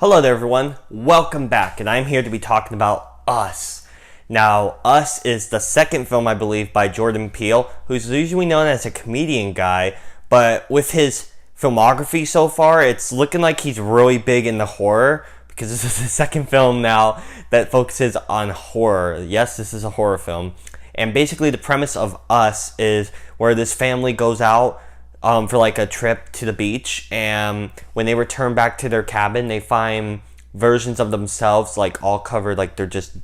Hello there everyone, welcome back, and I'm here to be talking about Us. Now, Us is the second film, I believe, by Jordan Peele, who's usually known as a comedian guy, but with his filmography so far, it's looking like he's really big into horror, because this is the second film now that focuses on horror. Yes, this is a horror film, and basically the premise of Us is where this family goes out for like a trip to the beach, and when they return back to their cabin, they find versions of themselves like all covered, like they're just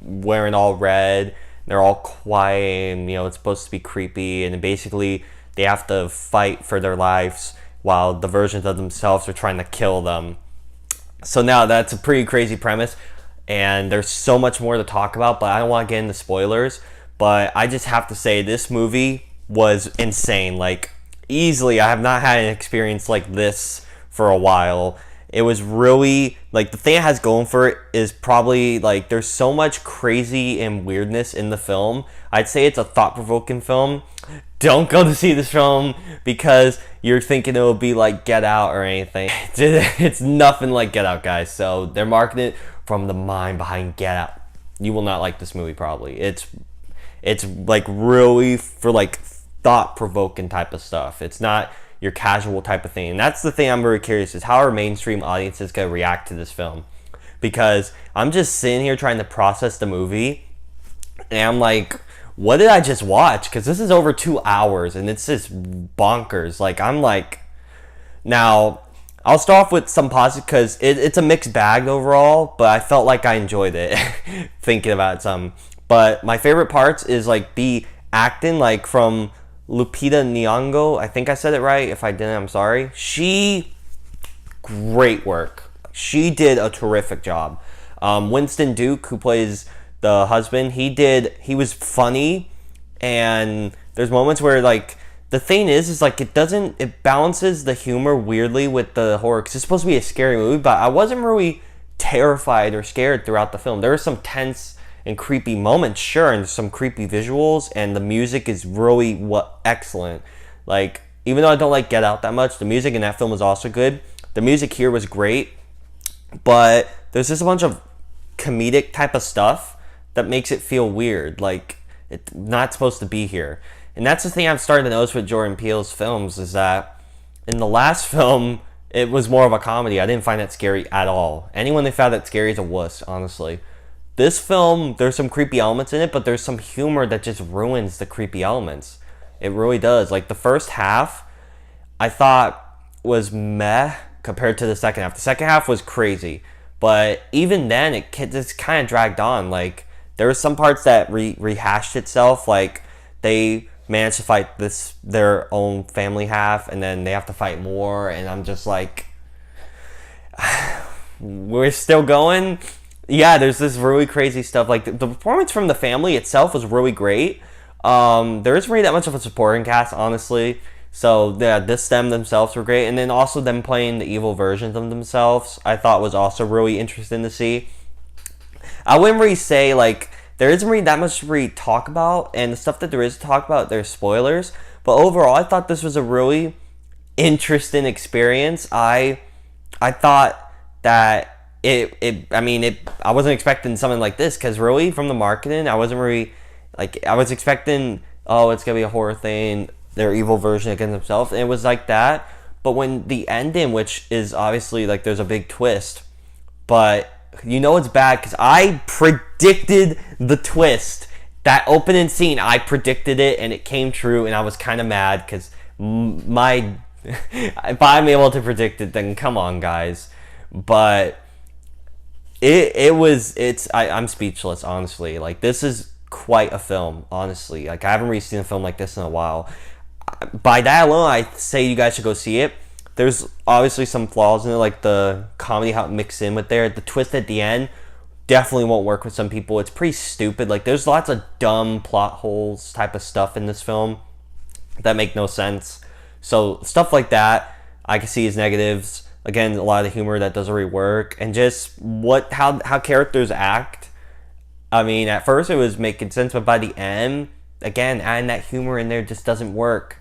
wearing all red, they're all quiet, and it's supposed to be creepy, and basically they have to fight for their lives while the versions of themselves are trying to kill them. So now that's a pretty crazy premise, and there's so much more to talk about, but I don't want to get into spoilers, but I just have to say this movie was insane. Like, easily, I have not had an experience like this for a while. It was really, like, the thing it has going for it is probably, like, there's so much crazy and weirdness in the film. I'd say it's a thought-provoking film. Don't go to see this film because you're thinking it will be like Get Out or anything. It's nothing like Get Out, guys. So they're marketing it from the mind behind Get Out. You will not like this movie, probably. It's like really for like thought-provoking type of stuff. It's not your casual type of thing, and that's the thing I'm very curious is how are mainstream audiences gonna react to this film, because I'm just sitting here trying to process the movie, and I'm like, what did I just watch? Because this is over 2 hours, and it's just bonkers. Like, I'm like, now I'll start off with some positive because it's a mixed bag overall, but I felt like I enjoyed it thinking about some. But my favorite parts is like the acting, like from Lupita Nyong'o, I think I said it right. If I didn't, I'm sorry. Great work. She did a terrific job. Winston Duke, who plays the husband, he was funny, and there's moments where, like, the thing is like it balances the humor weirdly with the horror, because it's supposed to be a scary movie, but I wasn't really terrified or scared throughout the film. There were some tense and creepy moments, sure, and some creepy visuals, and the music is really excellent. Like, even though I don't like Get Out that much, the music in that film was also good. The music here was great, but there's just a bunch of comedic type of stuff that makes it feel weird, like it's not supposed to be here. And that's the thing I'm starting to notice with Jordan Peele's films, is that in the last film, it was more of a comedy. I didn't find that scary at all. Anyone that found that scary is a wuss, honestly. This film, there's some creepy elements in it, but there's some humor that just ruins the creepy elements. It really does. Like, the first half, I thought was meh compared to the second half. The second half was crazy, but even then, it just kind of dragged on. Like, there were some parts that rehashed itself. Like, they managed to fight their own family half, and then they have to fight more, and I'm just like, we're still going? Yeah, there's this really crazy stuff. Like, the performance from the family itself was really great. There isn't really that much of a supporting cast, honestly. So, yeah, them themselves were great. And then also them playing the evil versions of themselves, I thought was also really interesting to see. I wouldn't really say, like, there isn't really that much to really talk about. And the stuff that there is to talk about, there's spoilers. But overall, I thought this was a really interesting experience. I thought that I wasn't expecting something like this, because really from the marketing, I wasn't really, like, I was expecting, oh, it's gonna be a horror thing, their evil version against themselves, and it was like that. But when the ending, which is obviously, like, there's a big twist, but it's bad because I predicted the twist. That opening scene, I predicted it, and it came true, and I was kind of mad because if I'm able to predict it, then come on, guys. But I'm speechless, honestly. Like, this is quite a film, honestly. Like, I haven't really seen a film like this in a while. By that alone, I say you guys should go see it. There's obviously some flaws in it, like the comedy, how it mixed in with there. The twist at the end definitely won't work with some people. It's pretty stupid. Like, there's lots of dumb plot holes type of stuff in this film that make no sense. So, stuff like that, I can see as negatives. Again, a lot of the humor that doesn't really work, and just how characters act. I mean, at first it was making sense, but by the end, again, adding that humor in there just doesn't work.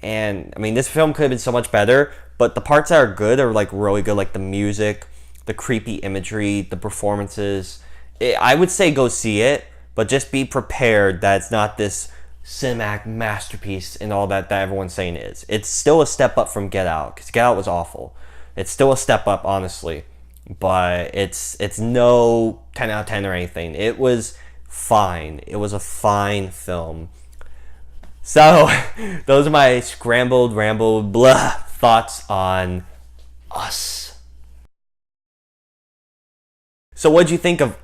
And I mean, this film could have been so much better, but the parts that are good are like really good, like the music, the creepy imagery, the performances. I would say go see it, but just be prepared that it's not this cinematic masterpiece and all that everyone's saying it is. It's still a step up from Get Out, because Get Out was awful. It's still a step up, honestly, but it's no 10 out of 10 or anything. It was fine. It was a fine film. So, those are my scrambled, rambled, blah thoughts on Us. So what'd you think of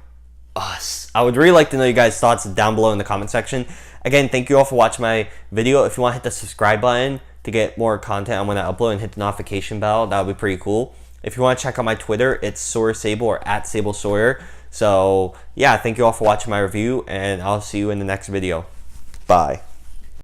Us? I would really like to know you guys' thoughts down below in the comment section. Again, thank you all for watching my video. If you want to hit the subscribe button to get more content I'm going to upload, and hit the notification bell, that would be pretty cool. If you want to check out my Twitter, it's SawyerSable or @SableSawyer. So yeah, thank you all for watching my review, and I'll see you in the next video. Bye.